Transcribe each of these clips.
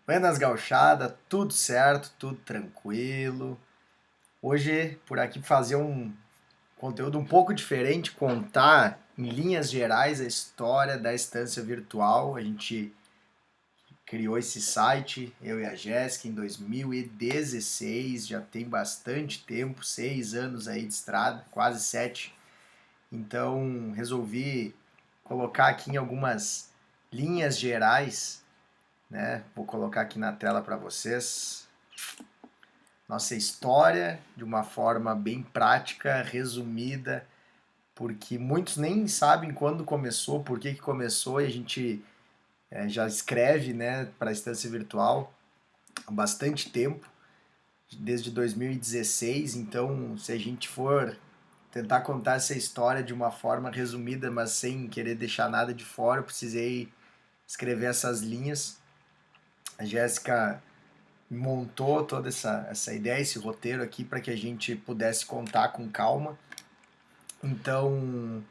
Buenas gauchada, tudo certo, tudo tranquilo. Hoje, por aqui, fazer um conteúdo um pouco diferente, contar em linhas gerais a história da estância virtual. A gente criou esse site, eu e a Jéssica, em 2016, já tem bastante tempo, 6 anos aí de estrada, quase 7. Então, resolvi colocar aqui em algumas linhas gerais, né? Vou colocar aqui na tela para vocês nossa história de uma forma bem prática, resumida, porque muitos nem sabem quando começou, por que começou, e a gente já escreve, né, para a Estância Virtual há bastante tempo, desde 2016. Então, se a gente for tentar contar essa história de uma forma resumida, mas sem querer deixar nada de fora, eu precisei escrever essas linhas. A Jéssica montou toda essa ideia, esse roteiro aqui, para que a gente pudesse contar com calma. Então, o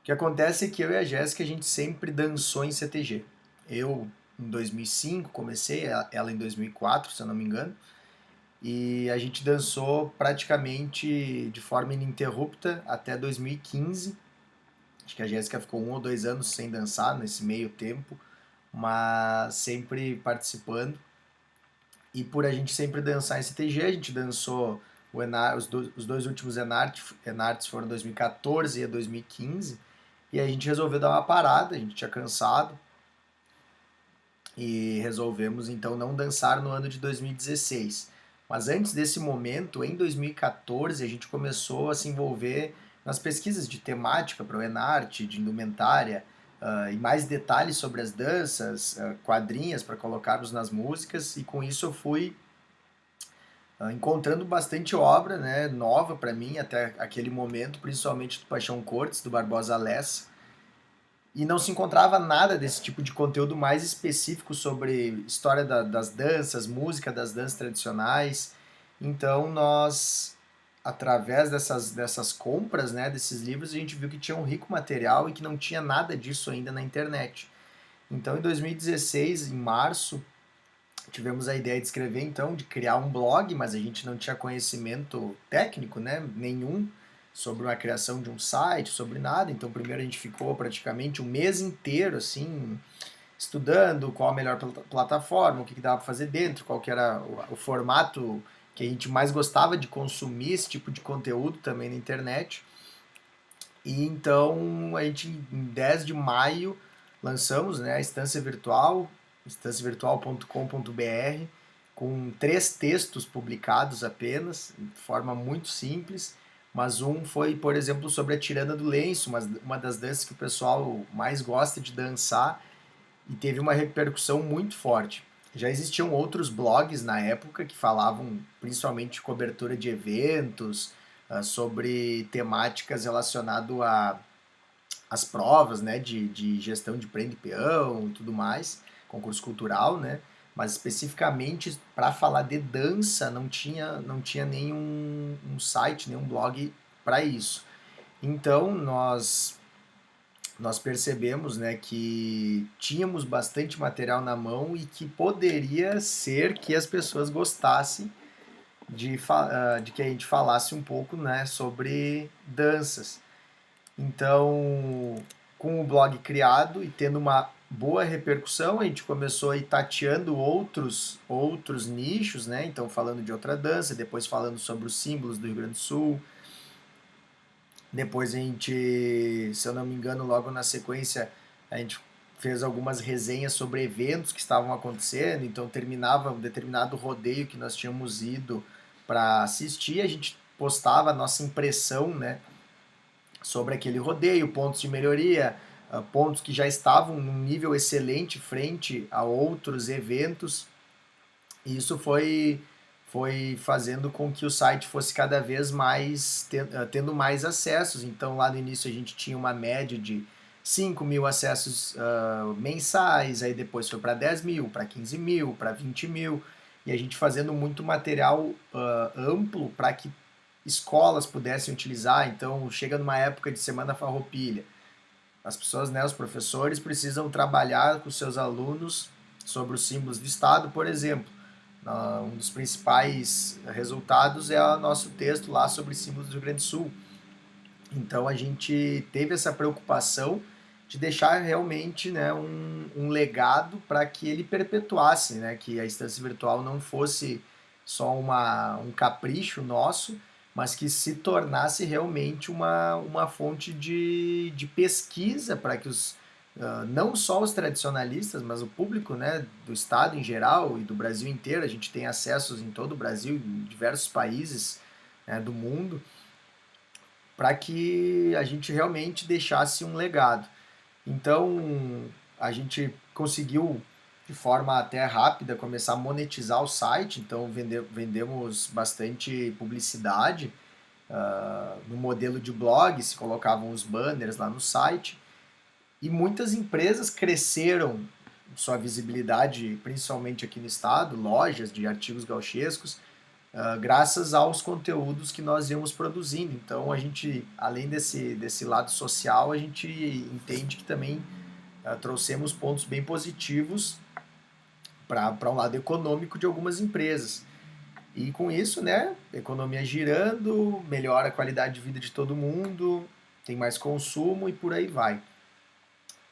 que acontece é que eu e a Jéssica, a gente sempre dançou em CTG. Eu, em 2005, comecei, ela em 2004, se eu não me engano, e a gente dançou praticamente de forma ininterrupta até 2015. Acho que a Jéssica ficou 1 ou 2 anos sem dançar nesse meio tempo, mas sempre participando. E por a gente sempre dançar em CTG, a gente dançou os dois últimos Enarts foram 2014 e 2015. E aí a gente resolveu dar uma parada, a gente tinha cansado. E resolvemos então não dançar no ano de 2016. Mas antes desse momento, em 2014, a gente começou a se envolver nas pesquisas de temática para o Enart, de indumentária, e mais detalhes sobre as danças, quadrinhas para colocarmos nas músicas, e com isso eu fui encontrando bastante obra, né, nova para mim até aquele momento, principalmente do Paixão Cortes, do Barbosa Lessa, e não se encontrava nada desse tipo de conteúdo mais específico sobre história das danças, música das danças tradicionais. Então nós, através dessas compras, né, desses livros, a gente viu que tinha um rico material e que não tinha nada disso ainda na internet. Então em 2016, em março, tivemos a ideia de escrever, então, de criar um blog, mas a gente não tinha conhecimento técnico, né, nenhum, sobre a criação de um site, sobre nada. Então, primeiro a gente ficou praticamente um mês inteiro, assim, estudando qual a melhor plataforma, o que dava para fazer dentro, qual que era o formato que a gente mais gostava de consumir esse tipo de conteúdo também na internet. E então, a gente, em 10 de maio, lançamos, né, a Estância Virtual, estanciavirtual.com.br, com 3 textos publicados apenas, de forma muito simples, mas um foi, por exemplo, sobre a tirana do lenço, uma das danças que o pessoal mais gosta de dançar, e teve uma repercussão muito forte. Já existiam outros blogs na época que falavam principalmente de cobertura de eventos, sobre temáticas relacionadas às provas, né, de gestão de prêmio e peão e tudo mais, concurso cultural, né, mas especificamente para falar de dança não tinha nenhum site, nenhum blog para isso. Então nós percebemos, né, que tínhamos bastante material na mão e que poderia ser que as pessoas gostassem de que a gente falasse um pouco, né, sobre danças. Então, com o blog criado e tendo uma boa repercussão, a gente começou a ir tateando outros nichos, né? Então, falando de outra dança, depois falando sobre os símbolos do Rio Grande do Sul. Depois a gente, se eu não me engano, logo na sequência, a gente fez algumas resenhas sobre eventos que estavam acontecendo. Então, terminava um determinado rodeio que nós tínhamos ido para assistir, a gente postava a nossa impressão, né, sobre aquele rodeio, pontos de melhoria, pontos que já estavam num nível excelente frente a outros eventos. E isso foi fazendo com que o site fosse cada vez mais tendo mais acessos. Então lá no início a gente tinha uma média de 5 mil acessos mensais, aí depois foi para 10 mil, para 15 mil, para 20 mil, e a gente fazendo muito material amplo para que escolas pudessem utilizar. Então chega numa época de Semana Farroupilha, as pessoas, né, os professores precisam trabalhar com seus alunos sobre os símbolos do Estado, por exemplo. Um dos principais resultados é o nosso texto lá sobre símbolos do Rio Grande do Sul. Então a gente teve essa preocupação de deixar realmente, né, um legado para que ele perpetuasse, né, que a Estância Virtual não fosse só um capricho nosso, mas que se tornasse realmente uma fonte de pesquisa para que não só os tradicionalistas, mas o público, né, do Estado em geral e do Brasil inteiro, a gente tem acessos em todo o Brasil, em diversos países, né, do mundo, para que a gente realmente deixasse um legado. Então, a gente conseguiu, de forma até rápida, começar a monetizar o site, então vendemos bastante publicidade no modelo de blog, se colocavam os banners lá no site, e muitas empresas cresceram sua visibilidade, principalmente aqui no estado, lojas de artigos gauchescos, graças aos conteúdos que nós íamos produzindo. Então a gente, além desse lado social, a gente entende que também trouxemos pontos bem positivos para um lado econômico de algumas empresas. E com isso, né, economia girando, melhora a qualidade de vida de todo mundo, tem mais consumo e por aí vai.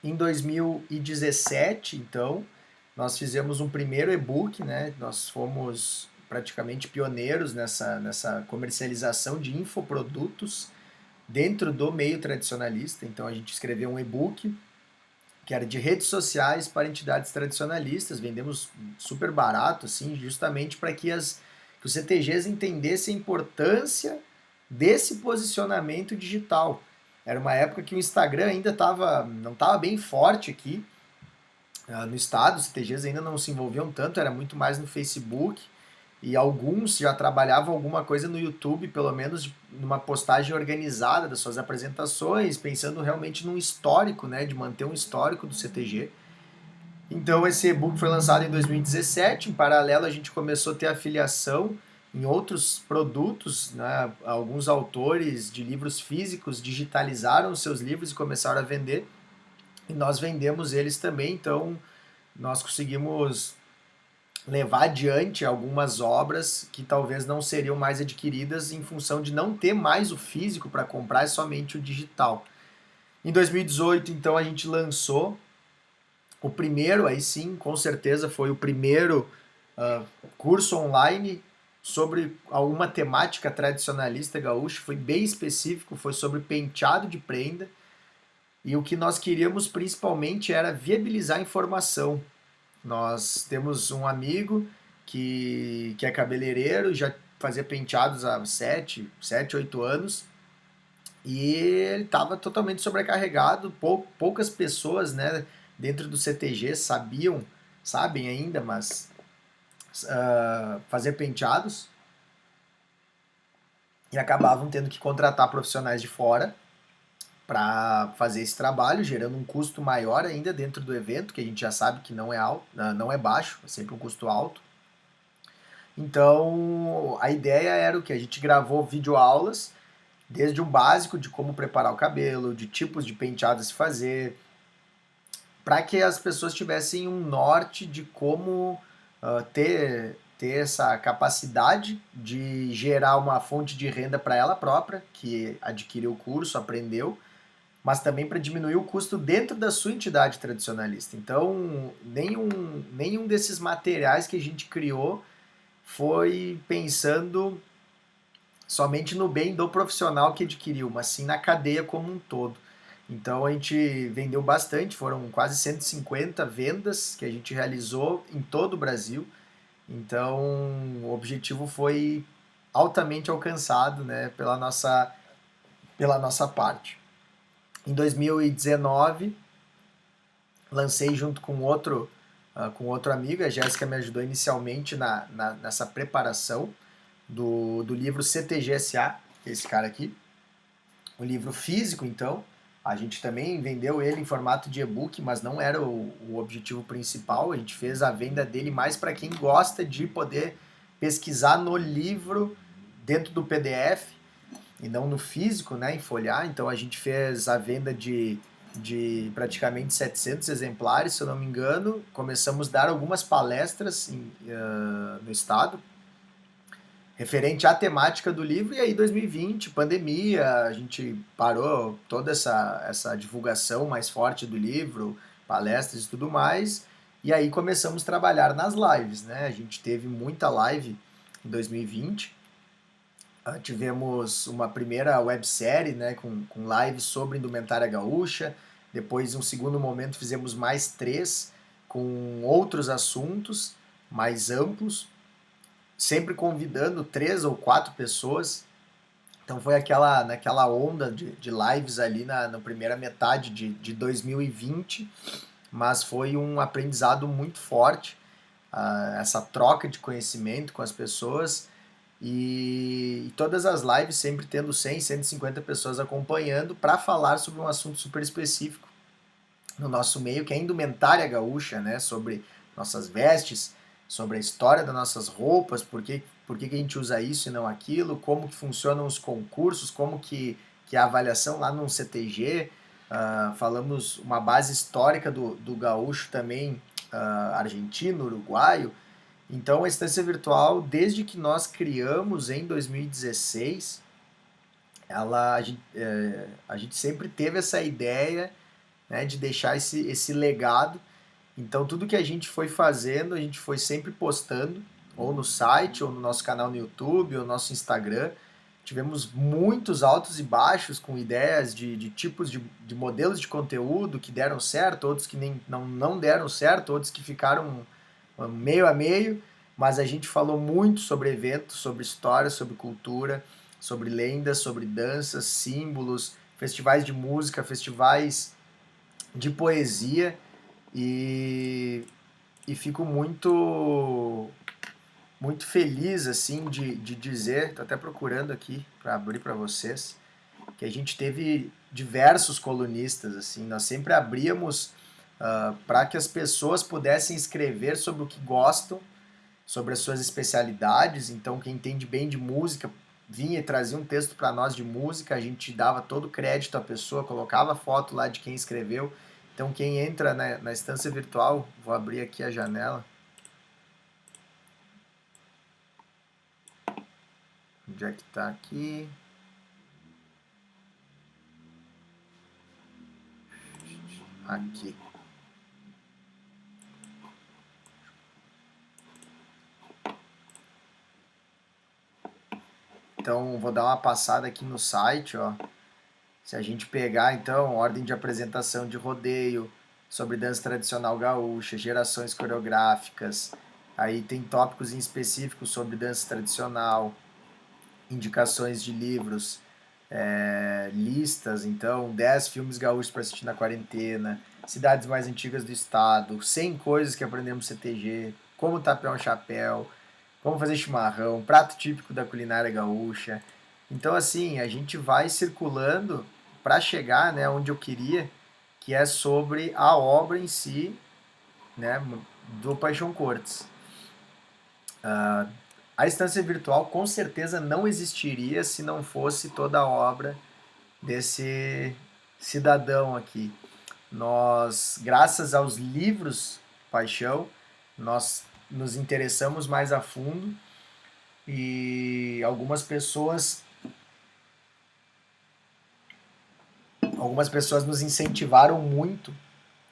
Em 2017, então, nós fizemos um primeiro e-book, né? Nós fomos praticamente pioneiros nessa comercialização de infoprodutos dentro do meio tradicionalista. Então a gente escreveu um e-book que era de redes sociais para entidades tradicionalistas. Vendemos super barato, assim, justamente para que os CTGs entendessem a importância desse posicionamento digital. Era uma época que o Instagram ainda não estava bem forte aqui no estado, os CTGs ainda não se envolviam tanto, era muito mais no Facebook, e alguns já trabalhavam alguma coisa no YouTube, pelo menos numa postagem organizada das suas apresentações, pensando realmente num histórico, né, de manter um histórico do CTG. Então esse e-book foi lançado em 2017, em paralelo a gente começou a ter afiliação em outros produtos, né? Alguns autores de livros físicos digitalizaram os seus livros e começaram a vender, e nós vendemos eles também, então nós conseguimos levar adiante algumas obras que talvez não seriam mais adquiridas em função de não ter mais o físico para comprar, é somente o digital. Em 2018, então, a gente lançou o primeiro, aí sim, com certeza foi o primeiro curso online sobre alguma temática tradicionalista gaúcha, foi bem específico, foi sobre penteado de prenda, e o que nós queríamos principalmente era viabilizar a informação. Nós temos um amigo que é cabeleireiro, já fazia penteados há 8 anos, e ele estava totalmente sobrecarregado, poucas pessoas, né, dentro do CTG sabem ainda, mas fazer penteados, e acabavam tendo que contratar profissionais de fora para fazer esse trabalho, gerando um custo maior ainda dentro do evento, que a gente já sabe que não é alto, não é baixo, é sempre um custo alto. Então, a ideia era o que? A gente gravou videoaulas, desde o básico de como preparar o cabelo, de tipos de penteados a se fazer, para que as pessoas tivessem um norte de como ter essa capacidade de gerar uma fonte de renda para ela própria, que adquiriu o curso, aprendeu, mas também para diminuir o custo dentro da sua entidade tradicionalista. Então, nenhum desses materiais que a gente criou foi pensando somente no bem do profissional que adquiriu, mas sim na cadeia como um todo. Então a gente vendeu bastante, foram quase 150 vendas que a gente realizou em todo o Brasil. Então o objetivo foi altamente alcançado, né, pela nossa parte. Em 2019, lancei junto com outro amigo, a Jéssica me ajudou inicialmente nessa preparação do livro CTGSA, esse cara aqui. O livro físico, então, a gente também vendeu ele em formato de e-book, mas não era o objetivo principal. A gente fez a venda dele mais para quem gosta de poder pesquisar no livro dentro do PDF e não no físico, né, em folhear. Então a gente fez a venda de de praticamente 700 exemplares, se eu não me engano. Começamos a dar algumas palestras no estado, referente à temática do livro, e aí 2020, pandemia, a gente parou toda essa divulgação mais forte do livro, palestras e tudo mais, e aí começamos a trabalhar nas lives, né? A gente teve muita live em 2020, tivemos uma primeira websérie, né, com lives sobre indumentária gaúcha, depois, em um segundo momento, fizemos mais 3 com outros assuntos mais amplos, sempre convidando 3 ou 4 pessoas. Então foi naquela onda de lives ali na primeira metade de 2020, mas foi um aprendizado muito forte, essa troca de conhecimento com as pessoas e todas as lives sempre tendo 100, 150 pessoas acompanhando para falar sobre um assunto super específico no nosso meio, que é a indumentária gaúcha, né? Sobre nossas vestes, sobre a história das nossas roupas, por que a gente usa isso e não aquilo, como que funcionam os concursos, como que é a avaliação lá no CTG. Falamos uma base histórica do gaúcho também, argentino, uruguaio. Então, a Estância Virtual, desde que nós criamos em 2016, a gente sempre teve essa ideia, né, de deixar esse legado. Então, tudo que a gente foi fazendo, a gente foi sempre postando, ou no site, ou no nosso canal no YouTube, ou no nosso Instagram. Tivemos muitos altos e baixos com ideias de tipos de modelos de conteúdo que deram certo, outros que não deram certo, outros que ficaram meio a meio, mas a gente falou muito sobre eventos, sobre história, sobre cultura, sobre lendas, sobre danças, símbolos, festivais de música, festivais de poesia e fico muito feliz assim de dizer, estou até procurando aqui para abrir para vocês, que a gente teve diversos colunistas assim, nós sempre abríamos para que as pessoas pudessem escrever sobre o que gostam, sobre as suas especialidades. Então, quem entende bem de música vinha e trazia um texto para nós de música, a gente dava todo o crédito à pessoa, colocava foto lá de quem escreveu. Então, quem entra na estância virtual, vou abrir aqui a janela. Onde é que está aqui? Aqui. Então, vou dar uma passada aqui no site, ó. Se a gente pegar, então, ordem de apresentação de rodeio, sobre dança tradicional gaúcha, gerações coreográficas, aí tem tópicos em específicos sobre dança tradicional, indicações de livros, listas, então, 10 filmes gaúchos para assistir na quarentena, cidades mais antigas do estado, 100 coisas que aprendemos no CTG, como tapear um chapéu, como fazer chimarrão, prato típico da culinária gaúcha. Então, assim, a gente vai circulando para chegar, né, onde eu queria, que é sobre a obra em si, né, do Paixão Cortes. A estância virtual com certeza não existiria se não fosse toda a obra desse cidadão aqui. Nós, graças aos livros Paixão, nós nos interessamos mais a fundo e algumas pessoas nos incentivaram muito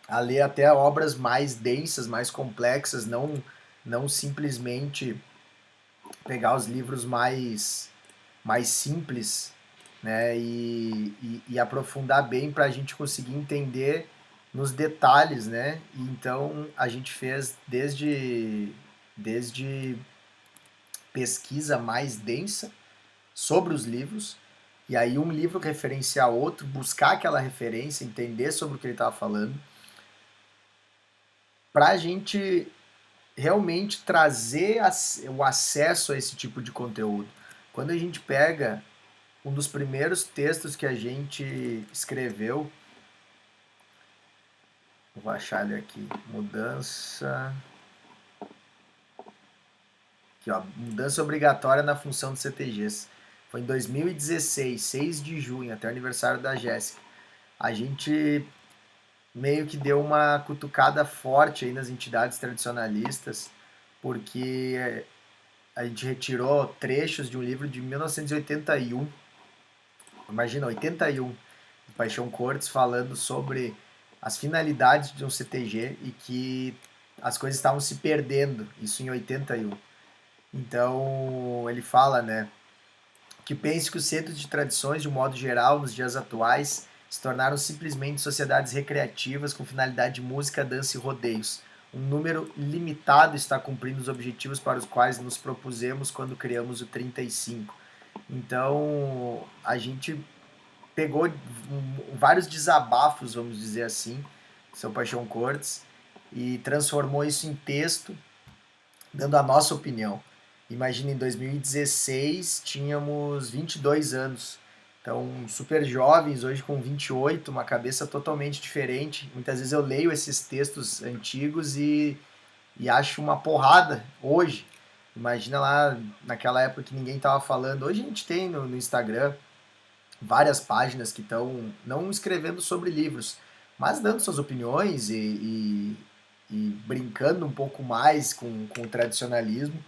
a ler até obras mais densas, mais complexas, não simplesmente pegar os livros mais simples, né, e aprofundar bem para a gente conseguir entender nos detalhes, né? E então a gente fez desde pesquisa mais densa sobre os livros, e aí um livro referenciar outro, buscar aquela referência, entender sobre o que ele estava falando, para a gente realmente trazer o acesso a esse tipo de conteúdo. Quando a gente pega um dos primeiros textos que a gente escreveu, vou achar ele aqui, aqui, ó, mudança obrigatória na função dos CTGs. Foi em 2016, 6 de junho, até o aniversário da Jéssica. A gente meio que deu uma cutucada forte aí nas entidades tradicionalistas, porque a gente retirou trechos de um livro de 1981, imagina, 81, do Paixão Cortes, falando sobre as finalidades de um CTG e que as coisas estavam se perdendo, isso em 81. Então, ele fala, né, que pense que os centros de tradições, de um modo geral, nos dias atuais, se tornaram simplesmente sociedades recreativas com finalidade de música, dança e rodeios. Um número limitado está cumprindo os objetivos para os quais nos propusemos quando criamos o 35. Então, a gente pegou vários desabafos, vamos dizer assim, do seu Paixão Cortes, e transformou isso em texto, dando a nossa opinião. Imagina, em 2016 tínhamos 22 anos, então super jovens, hoje com 28, uma cabeça totalmente diferente. Muitas vezes eu leio esses textos antigos e acho uma porrada hoje. Imagina lá naquela época que ninguém estava falando. Hoje a gente tem no Instagram várias páginas que estão não escrevendo sobre livros, mas dando suas opiniões e brincando um pouco mais com o tradicionalismo.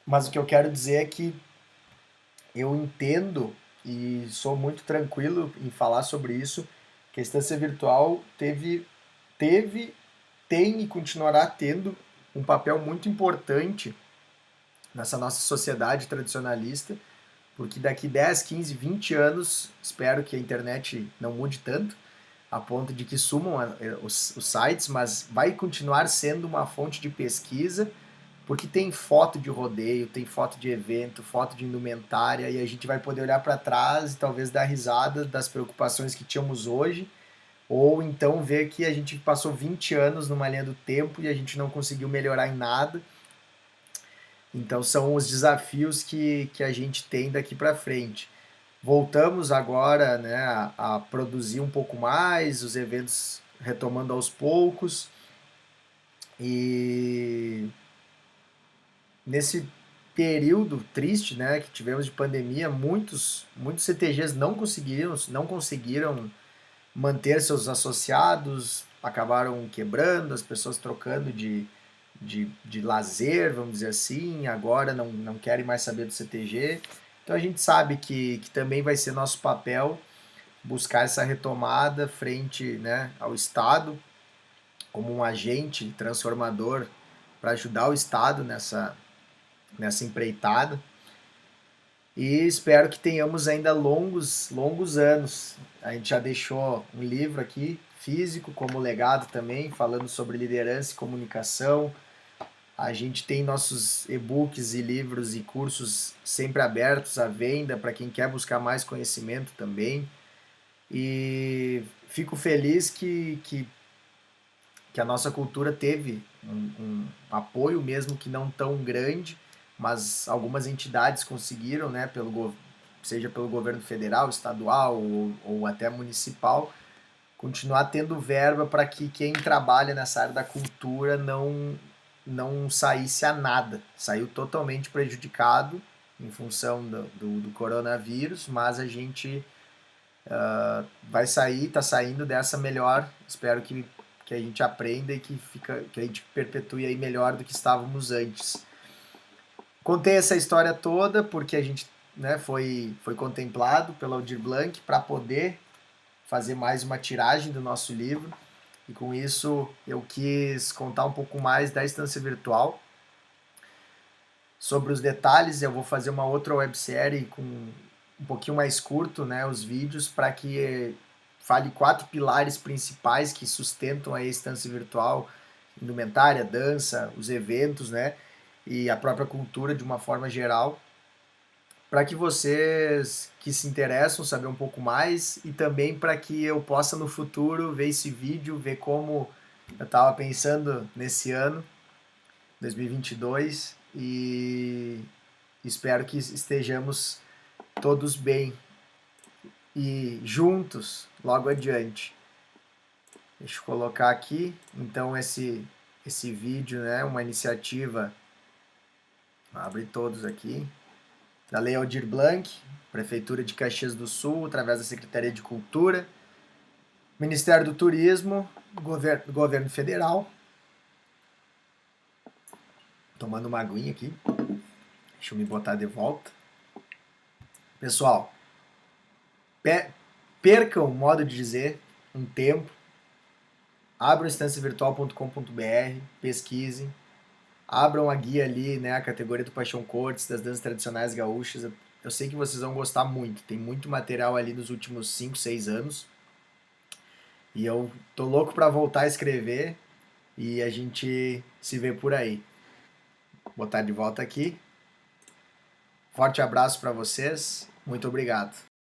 Mas o que eu quero dizer é que eu entendo e sou muito tranquilo em falar sobre isso, que a estância virtual teve, tem e continuará tendo um papel muito importante nessa nossa sociedade tradicionalista, porque daqui 10, 15, 20 anos, espero que a internet não mude tanto, a ponto de que sumam os sites, mas vai continuar sendo uma fonte de pesquisa, porque tem foto de rodeio, tem foto de evento, foto de indumentária, e a gente vai poder olhar para trás e talvez dar risada das preocupações que tínhamos hoje, ou então ver que a gente passou 20 anos numa linha do tempo e a gente não conseguiu melhorar em nada. Então são os desafios que a gente tem daqui para frente. Voltamos agora, né, a produzir um pouco mais, os eventos retomando aos poucos, e nesse período triste, né, que tivemos de pandemia, muitos CTGs não conseguiram manter seus associados, acabaram quebrando, as pessoas trocando de lazer, vamos dizer assim, agora não querem mais saber do CTG. Então a gente sabe que também vai ser nosso papel buscar essa retomada frente, né, ao Estado, como um agente transformador para ajudar o Estado nessa empreitada. E espero que tenhamos ainda longos anos. A gente já deixou um livro aqui, físico, como legado também, falando sobre liderança e comunicação. A gente tem nossos e-books e livros e cursos sempre abertos à venda para quem quer buscar mais conhecimento também. E fico feliz que a nossa cultura teve um apoio, mesmo que não tão grande, mas algumas entidades conseguiram, né, seja pelo governo federal, estadual ou até municipal, continuar tendo verba para que quem trabalha nessa área da cultura não saísse a nada. Saiu totalmente prejudicado em função do coronavírus, mas a gente vai sair, está saindo dessa melhor. Espero que a gente aprenda e que a gente perpetue aí melhor do que estávamos antes. Contei essa história toda porque a gente, né, foi contemplado pela Aldir Blanc para poder fazer mais uma tiragem do nosso livro. E com isso eu quis contar um pouco mais da estância virtual. Sobre os detalhes, eu vou fazer uma outra websérie com um pouquinho mais curto, né, os vídeos, para que fale 4 pilares principais que sustentam a estância virtual: indumentária, dança, os eventos, né, e a própria cultura de uma forma geral, para que vocês que se interessam saber um pouco mais, e também para que eu possa no futuro ver esse vídeo, ver como eu estava pensando nesse ano, 2022, e espero que estejamos todos bem e juntos logo adiante. Deixa eu colocar aqui, então, esse vídeo, né, uma iniciativa, abre todos aqui, da Lei Aldir Blanc, Prefeitura de Caxias do Sul, através da Secretaria de Cultura, Ministério do Turismo, Governo Federal. Tomando uma aguinha aqui. Deixa eu me botar de volta. Pessoal, percam, modo de dizer, um tempo. Abram instanciavirtual.com.br, pesquisem. Abram a guia ali, né, a categoria do Paixão Cortes, das danças tradicionais gaúchas. Eu sei que vocês vão gostar muito. Tem muito material ali nos últimos 5, 6 anos. E eu tô louco para voltar a escrever e a gente se vê por aí. Vou botar de volta aqui. Forte abraço para vocês. Muito obrigado.